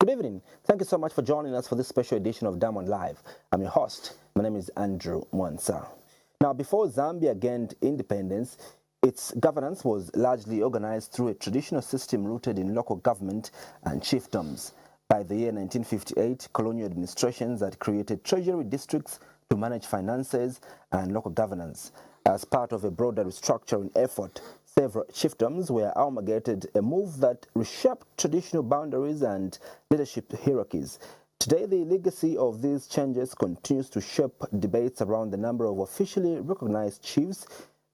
Good evening. Thank you so much for joining us for this special edition of Diamond Live. I'm your host. My name is Andrew Mwansa. Now, before Zambia gained independence, its governance was largely organized through a traditional system rooted in local government and chiefdoms. By the year 1958, colonial administrations had created treasury districts to manage finances and local governance. As part of a broader restructuring effort, several chiefdoms were amalgamated, a move that reshaped traditional boundaries and leadership hierarchies. Today, the legacy of these changes continues to shape debates around the number of officially recognized chiefs,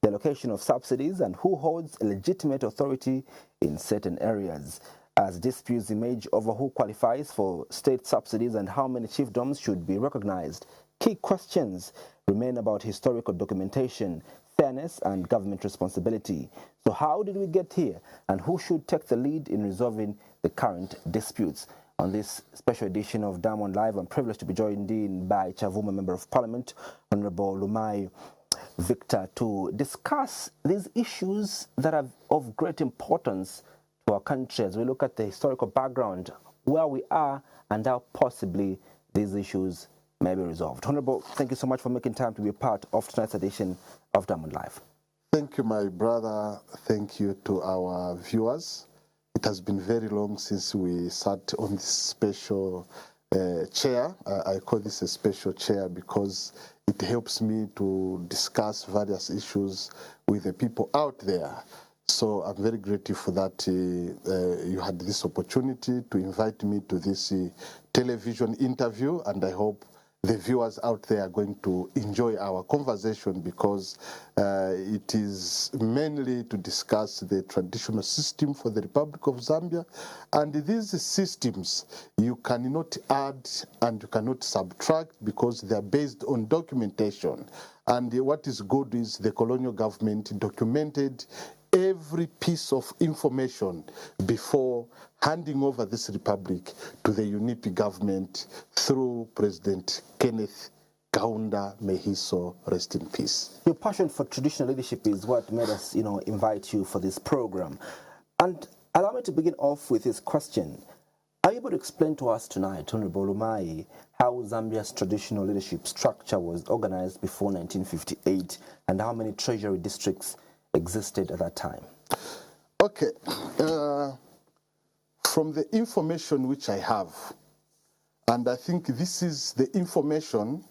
the allocation of subsidies, and who holds legitimate authority in certain areas. As disputes emerge over who qualifies for state subsidies and how many chiefdoms should be recognized, key questions remain about historical documentation, fairness, and government responsibility. So how did we get here, and who should take the lead in resolving the current disputes? On this special edition of Diamond Live, I'm privileged to be joined in by Chavuma Member of Parliament, Honorable Lumai Victor, to discuss these issues that are of great importance to our country as we look at the historical background, where we are, and how possibly these issues may be resolved. Honorable, thank you so much for making time to be a part of tonight's edition of Diamond Live. Thank you, my brother. Thank you to our viewers. It has been very long since we sat on this special chair. I call this a special chair because it helps me to discuss various issues with the people out there. So I'm very grateful that you had this opportunity to invite me to this television interview, and I hope the viewers out there are going to enjoy our conversation because it is mainly to discuss the traditional system for the Republic of Zambia. And these systems, you cannot add and you cannot subtract because they are based on documentation. And what is good is the colonial government documented every piece of information before handing over this republic to the UNIP government through President Kenneth Kaunda. May he so rest in peace. Your passion for traditional leadership is what made us, invite you for this program. And allow me to begin off with this question. Are you able to explain to us tonight, Honorable Lumai, how Zambia's traditional leadership structure was organized before 1958 and how many treasury districts existed at that time? Okay. From the information which I have, and I think this is the information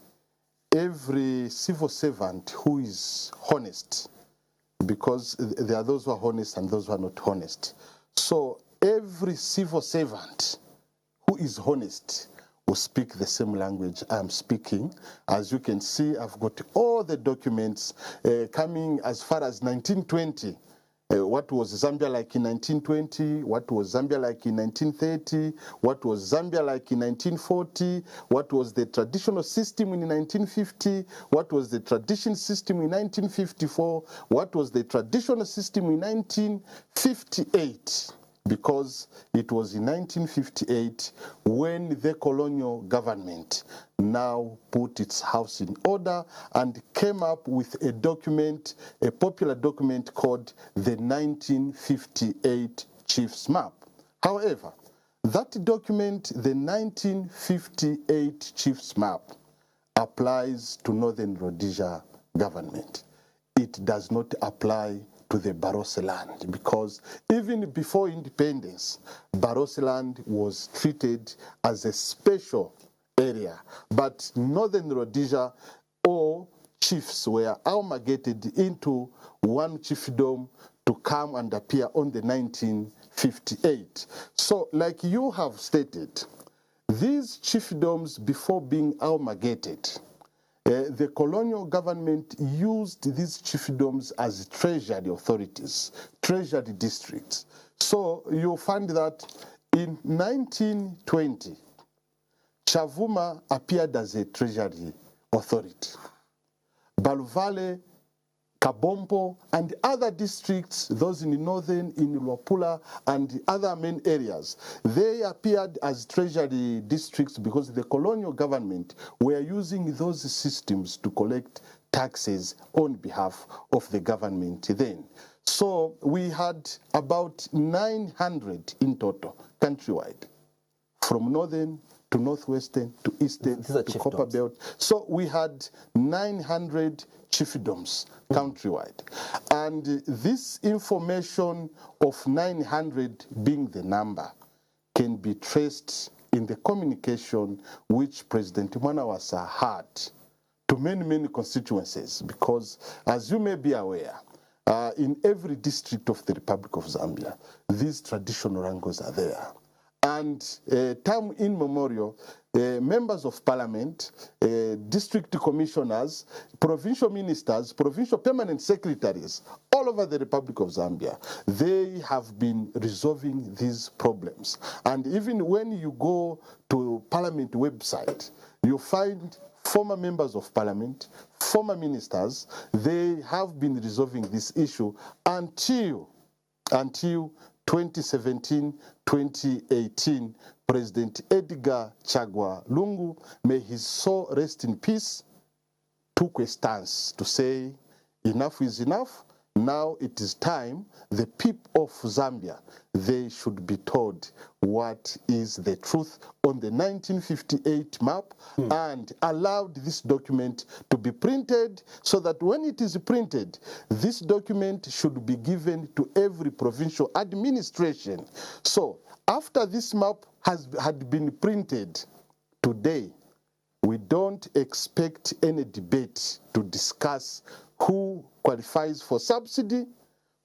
every civil servant who is honest, because there are those who are honest and those who are not honest. So every civil servant who is honest will speak the same language I'm speaking. As you can see, I've got all the documents coming as far as 1920. What was Zambia like in 1920? What was Zambia like in 1930? What was Zambia like in 1940? What was the traditional system in 1950? What was the tradition system in 1954? What was the traditional system in 1958? Because it was in 1958 when the colonial government now put its house in order and came up with a document, a popular document called the 1958 Chiefs Map. However, that document, the 1958 Chiefs Map, applies to Northern Rhodesia government. It does not apply to the Barotse land, because even before independence, Barotse land was treated as a special area. But Northern Rhodesia, all chiefs were amalgamated into one chiefdom to come and appear on the 1958. So, like you have stated, these chiefdoms, before being amalgamated, the colonial government used these chiefdoms as treasury authorities, treasury districts. So you'll find that in 1920, Chavuma appeared as a treasury authority. Baluvale, Kabompo, and other districts, those in the northern, in Luapula, and other main areas, they appeared as treasury districts because the colonial government were using those systems to collect taxes on behalf of the government then. So we had about 900 in total, countrywide, from northern to northwestern to eastern to Copper Belt. So we had 900 chiefdoms countrywide. And this information of 900 being the number can be traced in the communication which President Mwanawasa had to many, many constituencies, because as you may be aware, in every district of the Republic of Zambia, these traditional wrangles are there. And time immemorial, members of parliament, district commissioners, provincial ministers, provincial permanent secretaries, all over the Republic of Zambia, they have been resolving these problems. And even when you go to parliament website, you find former members of parliament, former ministers, they have been resolving this issue until 2017-2018, President Edgar Chagwa Lungu, may his soul rest in peace, took a stance to say enough is enough. Now it is time the people of Zambia, they should be told what is the truth on the 1958 map and allowed this document to be printed so that when it is printed, this document should be given to every provincial administration. So after this map had been printed today, we don't expect any debate to discuss who qualifies for subsidy,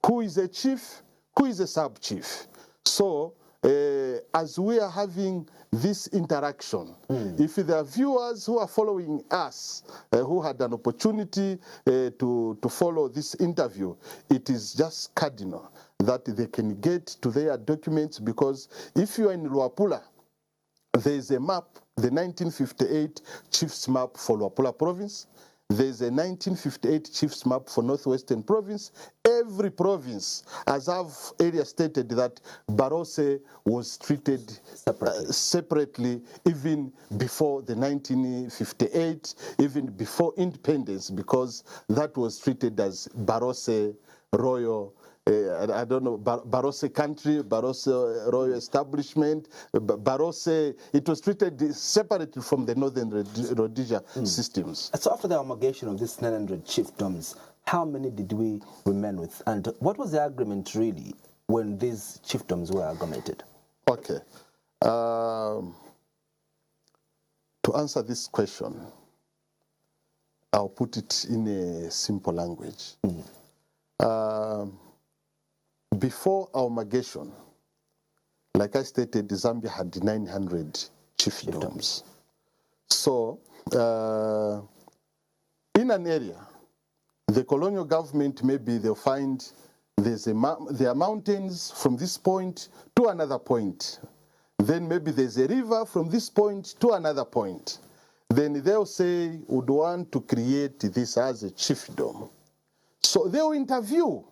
who is a chief, who is a sub-chief. So as we are having this interaction, if there are viewers who are following us, who had an opportunity to follow this interview, it is just cardinal that they can get to their documents, because if you are in Luapula, there is a map, the 1958 Chiefs map for Luapula province. There's a 1958 Chiefs map for Northwestern province. Every province, as I've earlier stated, that Barose was treated separately even before the 1958, even before independence, because that was treated as Barose Royal, I don't know, Barose country, Barose royal establishment, Barose, it was treated separately from the Northern Rhodesia systems. So after the amalgamation of these 900 chiefdoms, how many did we remain with? And what was the agreement really when these chiefdoms were amalgamated? Okay. To answer this question, I'll put it in a simple language. Before our amalgamation, like I stated, Zambia had 900 chiefdoms. So, in an area, the colonial government, maybe they'll find there are mountains from this point to another point. Then maybe there's a river from this point to another point. Then they'll say, would want to create this as a chiefdom. So they'll interview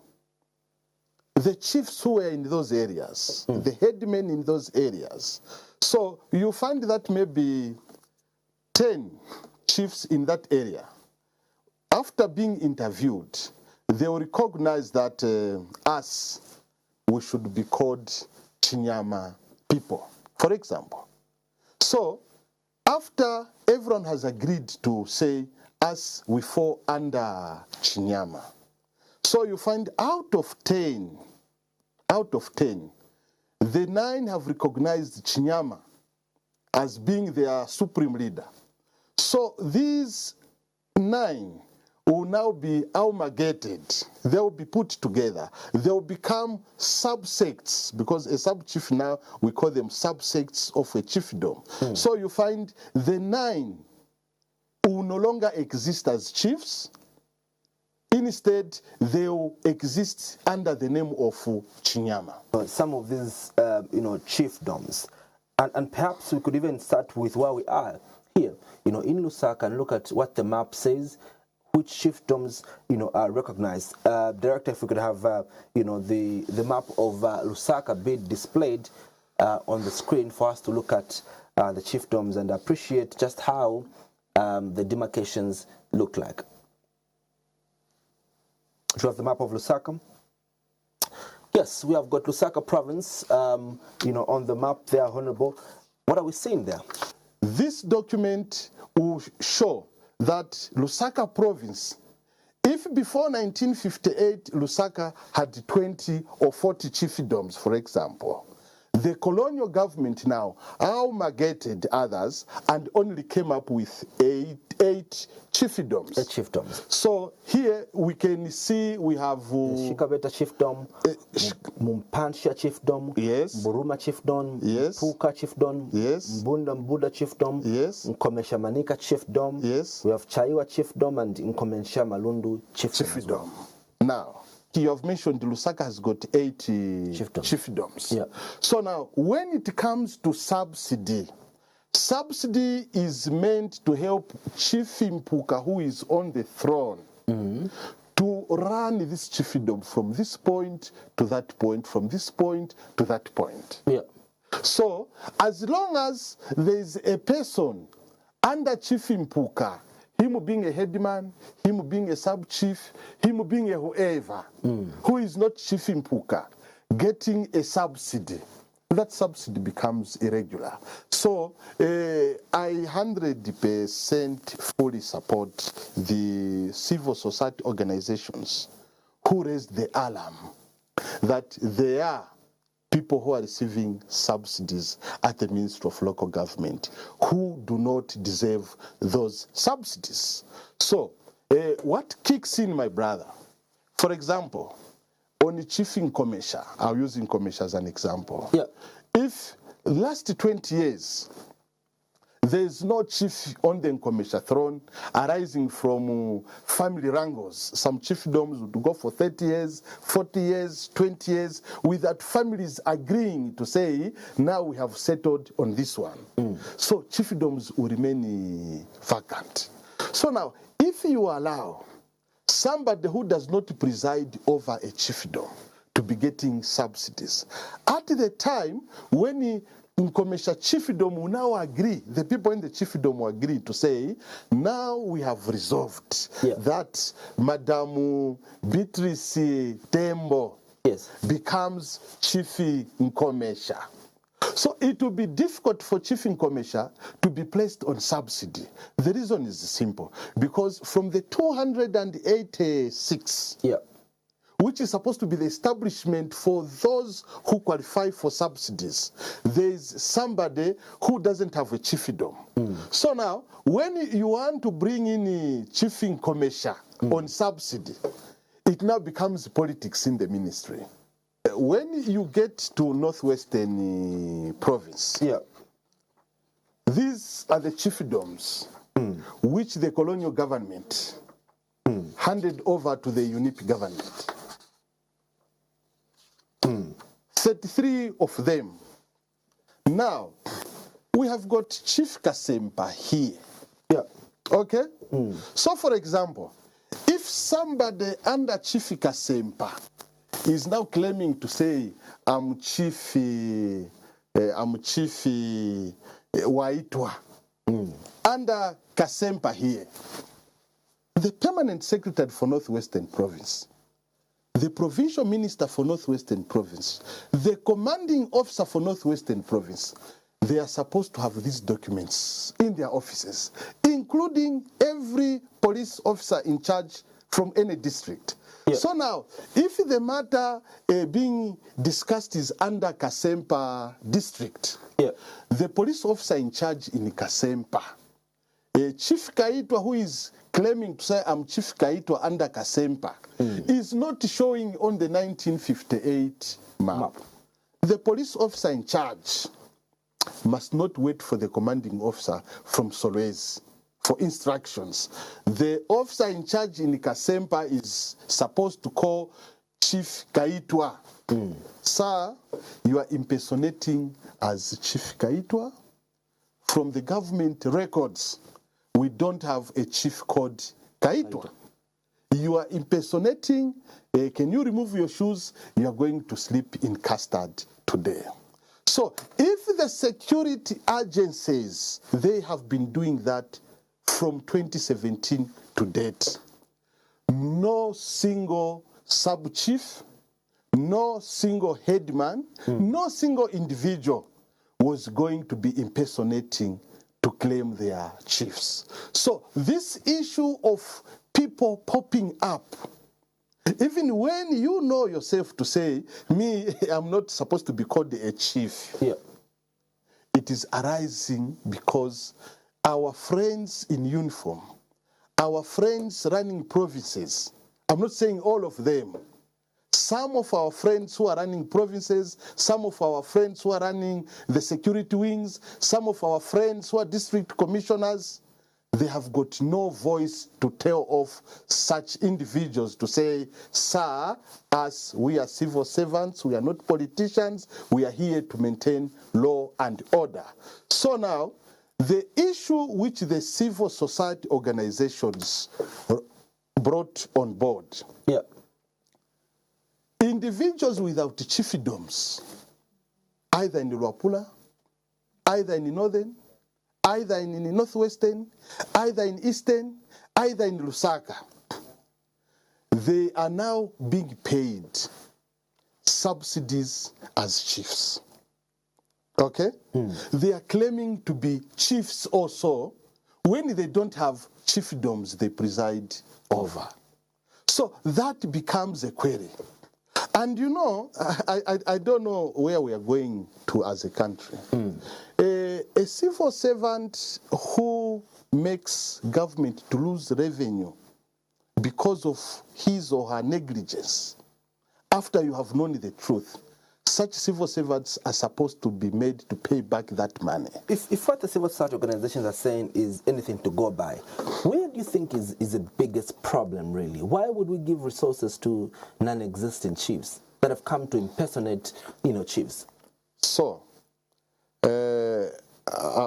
the chiefs who were in those areas, the headmen in those areas. So you find that maybe 10 chiefs in that area, after being interviewed, they will recognize that us, we should be called Chinyama people, for example. So after everyone has agreed to say, us, we fall under Chinyama. So you find out of 10, the 9 have recognized Chinyama as being their supreme leader. So these 9 will now be amalgamated. They will be put together. They will become subsects, because a sub-chief now, we call them subsects of a chiefdom. So you find the 9 will no longer exist as chiefs. Instead, they will exist under the name of Chinyama. Some of these, chiefdoms, and perhaps we could even start with where we are here, in Lusaka, and look at what the map says, which chiefdoms, are recognized. Director, if we could have, the map of Lusaka be displayed on the screen for us to look at the chiefdoms and appreciate just how the demarcations look like. Do you have the map of Lusaka? Yes, we have got Lusaka province, on the map there, Honorable. What are we seeing there? This document will show that Lusaka province, if before 1958 Lusaka had 20 or 40 chiefdoms, for example, the colonial government now amalgamated others and only came up with eight chiefdoms. 8 chiefdoms. So here we can see we have Shikabeta chiefdom, Mumpansha chiefdom, yes, Buruma chiefdom, yes, Puka chiefdom, yes, Mbunda Mbuda chiefdom, yes, Nkomesha Manika chiefdom, yes, we have Chaiwa chiefdom and Nkomesha Malundu chiefdom. As well. Now, you have mentioned Lusaka has got 8 chiefdoms. Yeah. So now, when it comes to subsidy, subsidy is meant to help Chief Mpuka, who is on the throne, to run this chiefdom from this point to that point, from this point to that point. Yeah. So, as long as there is a person under Chief Mpuka, him being a headman, him being a sub-chief, him being a whoever, who is not Chief Mpuka, getting a subsidy, that subsidy becomes irregular. So I 100% fully support the civil society organizations who raised the alarm that there are people who are receiving subsidies at the Ministry of Local Government who do not deserve those subsidies. So, what kicks in, my brother? For example, on the Chief Nkomesha, I'll use Nkomesha as an example. Yeah. If last 20 years, there is no chief on the Nkomesha throne arising from family wrangles. Some chiefdoms would go for 30 years, 40 years, 20 years, without families agreeing to say, now we have settled on this one. So chiefdoms will remain vacant. So now, if you allow somebody who does not preside over a chiefdom to be getting subsidies, at the time when Nkomesha chiefdom will now agree, the people in the chiefdom will agree to say, now we have resolved that Madam Beatrice Tembo becomes Chief Nkomesha. So it will be difficult for Chief Nkomesha to be placed on subsidy. The reason is simple, because from the 286, which is supposed to be the establishment for those who qualify for subsidies, there is somebody who doesn't have a chiefdom. So now, when you want to bring in Chief Nkomesha on subsidy, it now becomes politics in the ministry. When you get to Northwestern province, these are the chiefdoms which the colonial government handed over to the UNIP government. 33 of them. Now, we have got Chief Kasempa here. Okay? So, for example, if somebody under Chief Kasempa is now claiming to say, I'm Chief Waitwa, under Kasempa here, the permanent secretary for Northwestern Province, the provincial minister for Northwestern Province, the commanding officer for Northwestern Province, they are supposed to have these documents in their offices, including every police officer in charge from any district. So now, if the matter being discussed is under Kasempa district, the police officer in charge in Kasempa, Chief Kaitwa, who is claiming to say I'm Chief Kaitwa under Kasempa, is not showing on the 1958 map. The police officer in charge must not wait for the commanding officer from Solwezi for instructions. The officer in charge in Kasempa is supposed to call Chief Kaitwa. Sir, you are impersonating as Chief Kaitwa. From the government records, we don't have a chief called Kaitwa. You are impersonating. Can you remove your shoes? You are going to sleep in custard today. So if the security agencies, they have been doing that from 2017 to date, no single sub-chief, no single headman, no single individual was going to be impersonating to claim their chiefs. So this issue of people popping up, even when you know yourself to say, me, I'm not supposed to be called a chief. Yeah. It is arising because our friends in uniform, our friends running provinces, I'm not saying all of them, some of our friends who are running provinces, some of our friends who are running the security wings, some of our friends who are district commissioners, they have got no voice to tell of such individuals to say, sir, as we are civil servants, we are not politicians, we are here to maintain law and order. So now, the issue which the civil society organizations brought on board, Yeah. individuals without chiefdoms, either in Luapula, either in Northern, either in the Northwestern, either in Eastern, either in Lusaka, they are now being paid subsidies as chiefs. Okay? They are claiming to be chiefs also when they don't have chiefdoms they preside over. So that becomes a query. And you know, I don't know where we are going to as a country. A civil servant who makes government to lose revenue because of his or her negligence, after you have known the truth, such civil servants are supposed to be made to pay back that money. If what the civil society organizations are saying is anything to go by, where do you think is the biggest problem really? Why would we give resources to non-existent chiefs that have come to impersonate, chiefs? So, I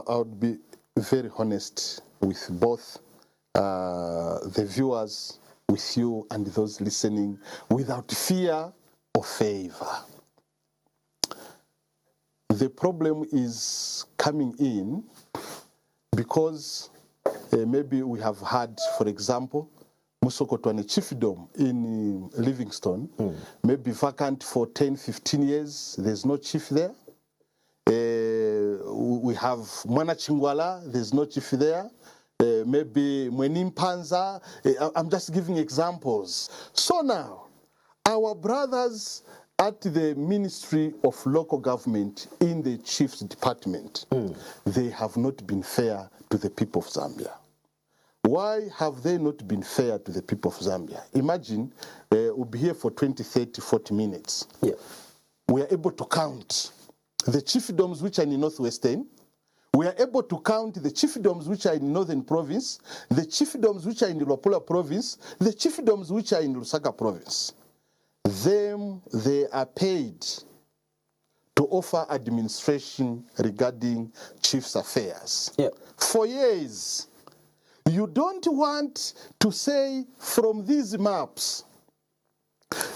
would be very honest with both the viewers, with you and those listening, without fear or favor. The problem is coming in because maybe we have had, for example, Musokotwane chiefdom in Livingstone, maybe vacant for 10, 15 years, there's no chief there. We have Mwana Chingwala, there's no chief there. Maybe Mwenimpanza, I'm just giving examples. So now, our brothers at the Ministry of Local Government in the Chief's Department, they have not been fair to the people of Zambia. Why have they not been fair to the people of Zambia? Imagine we'll be here for 20, 30, 40 minutes. Yeah. We are able to count the chiefdoms which are in the Northwestern. We are able to count the chiefdoms which are in Northern Province, the chiefdoms which are in the Luapula Province, the chiefdoms which are in Lusaka Province. They are paid to offer administration regarding chiefs' affairs. Yeah. For years, you don't want to say from these maps,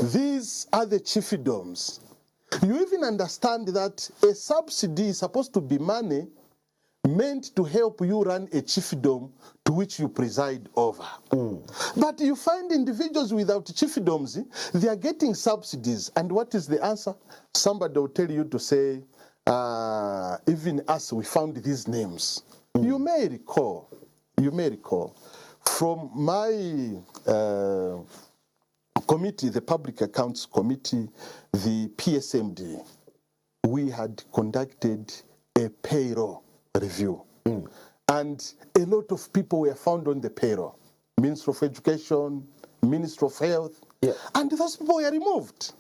these are the chiefdoms. You even understand that a subsidy is supposed to be money meant to help you run a chiefdom to which you preside over. But you find individuals without chiefdoms, they are getting subsidies. And what is the answer? Somebody will tell you to say, even us, we found these names. You may recall, from my committee, the Public Accounts Committee, the PSMD, we had conducted a payroll review. And a lot of people were found on the payroll. Minister of Education, Minister of Health. Yeah. And those people were removed.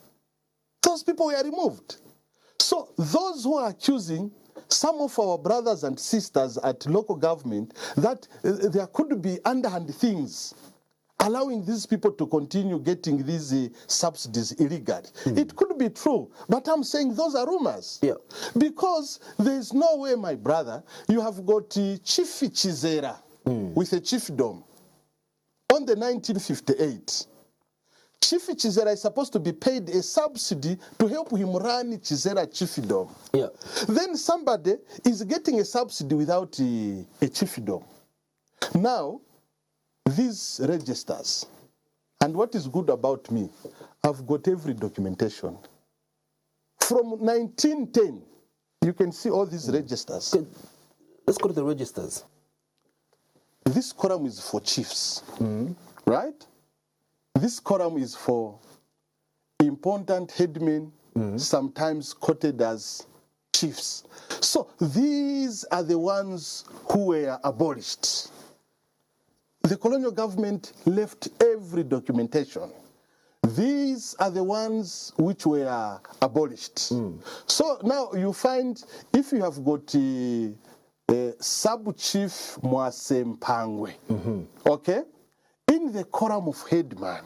So those who are accusing some of our brothers and sisters at local government that there could be underhand things allowing these people to continue getting these subsidies illegally. It could be true, but I'm saying those are rumors. Yeah. Because there's no way, my brother, you have got Chief Chizera with a chiefdom on the 1958. Chief Chizera is supposed to be paid a subsidy to help him run Chizera chiefdom. Yeah. Then somebody is getting a subsidy without a chiefdom. Now, these registers, and what is good about me, I've got every documentation. From 1910 You can see all these registers. Okay. Let's go to the registers. This column is for chiefs, right? This column is for important headmen, sometimes quoted as chiefs. So these are the ones who were abolished. The colonial government left every documentation. These are the ones which were abolished. So now you find, if you have got Sub-Chief Mwasempangwe, okay, in the column of headman,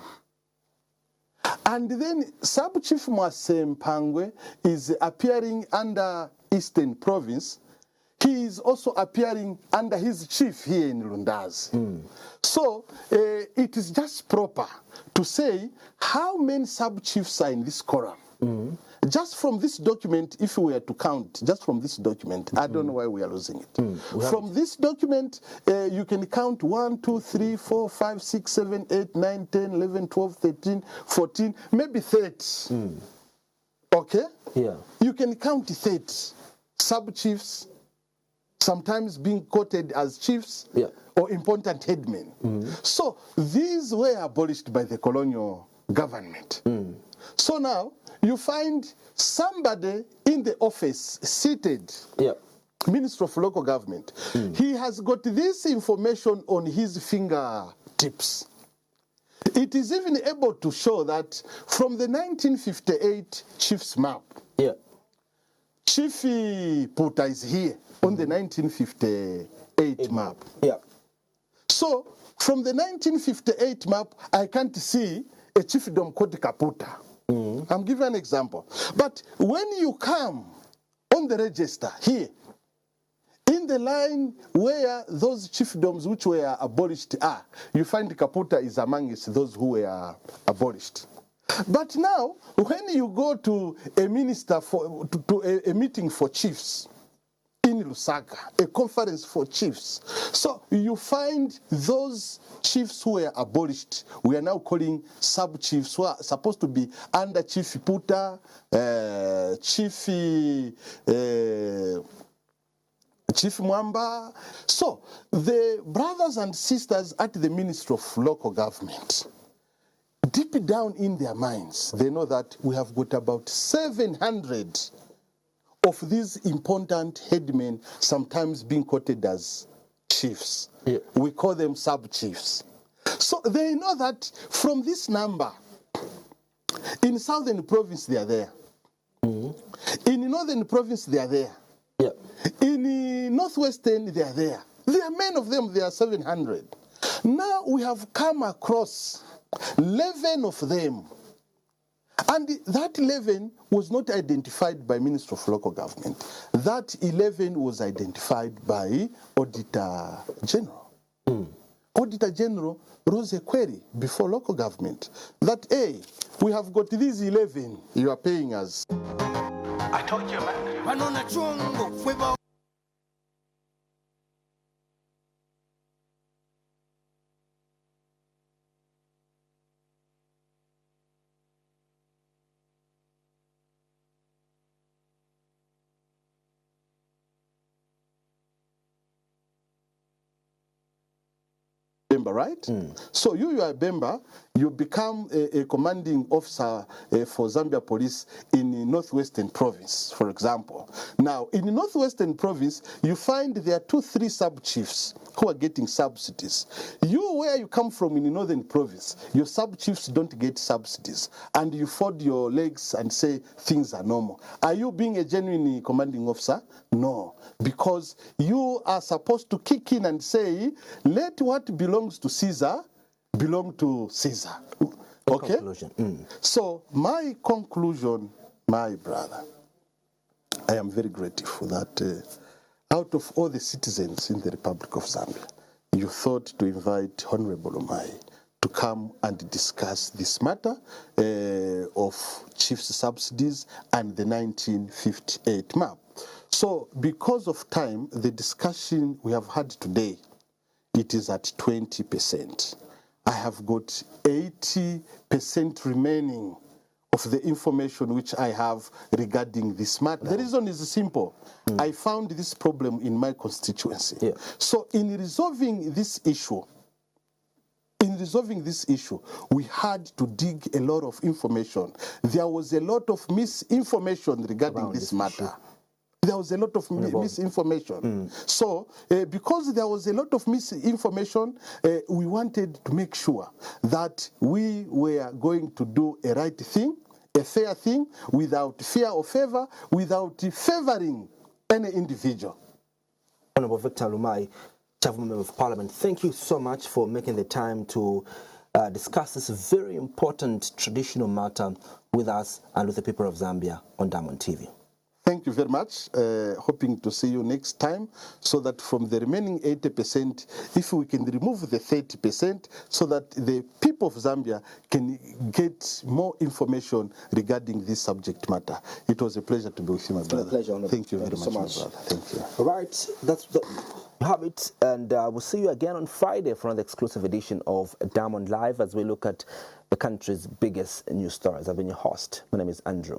and then Sub-Chief Mwasempangwe is appearing under Eastern Province. He is also appearing under his chief here in Lundazi. So it is just proper to say how many sub-chiefs are in this column. Just from this document, if we were to count, just from this document, I don't know why we are losing it. From this document, you can count 1, 2, 3, 4, 5, 6, 7, 8, 9, 10, 11, 12, 13, 14, maybe 30. Okay? Yeah. You can count 30 sub-chiefs, sometimes being quoted as chiefs or important headmen. So these were abolished by the colonial government. So now you find somebody in the office seated, Minister of Local Government. He has got this information on his fingertips. It is even able to show that from the 1958 chief's map, Chief Puta is here on the 1958 map. So from the 1958 map, I can't see a chiefdom called Kaputa. I'm giving an example. But when you come on the register here, in the line where those chiefdoms which were abolished are, you find Kaputa is amongst those who were abolished. But now, when you go to a minister to a meeting for chiefs in Lusaka, a conference for chiefs, so you find those chiefs who were abolished, we are now calling sub-chiefs, who are supposed to be under Chief Puta, Chief Mwamba. So the brothers and sisters at the Ministry of Local Government, deep down in their minds, they know that we have got about 700 of these important headmen, sometimes being quoted as chiefs. We call them sub-chiefs. So they know that from this number, in Southern Province they are there. In Northern Province they are there. In Northwestern they are there. There are many of them, there are 700. Now we have come across 11 of them. And that 11 was not identified by Minister of Local Government. That 11 was identified by Auditor General. Auditor General rose a query before local government that, hey, we have got these 11 you are paying us. I told you, man. Bemba, right? So you are a Bemba, you become a commanding officer for Zambia Police in Northwestern Province, for example. Now, in Northwestern Province, you find there are 2-3 sub-chiefs who are getting subsidies. You, where you come from in the Northern Province, your sub-chiefs don't get subsidies, and you fold your legs and say things are normal. Are you being a genuine commanding officer? No, because you are supposed to kick in and say, let what belongs to Caesar belong to Caesar. Okay? So my conclusion, my brother, I am very grateful that out of all the citizens in the Republic of Zambia, you thought to invite Honorable Omai to come and discuss this matter of chiefs' subsidies and the 1958 map. So because of time, the discussion we have had today, it is at 20%. I have got 80% remaining of the information which I have regarding this matter. The reason is simple. I found this problem in my constituency. Yeah. So in resolving this issue, we had to dig a lot of information. There was a lot of misinformation regarding this matter. There was a lot of misinformation. So, because there was a lot of misinformation, we wanted to make sure that we were going to do a right thing, a fair thing, without fear or favor, without favoring any individual. Honorable Victor Lumai, Chairman Member of Parliament, thank you so much for making the time to discuss this very important traditional matter with us and with the people of Zambia on Diamond TV. Thank you very much. Hoping to see you next time, so that from the remaining 80%, if we can remove the 30%, so that the people of Zambia can get more information regarding this subject matter. It was a pleasure to be with you, my brother. Pleasure, Thank you very much, so much, my brother. Thank you. All right, you have it, and we'll see you again on Friday for another exclusive edition of Diamond Live as we look at the country's biggest news stories. I've been your host. My name is Andrew.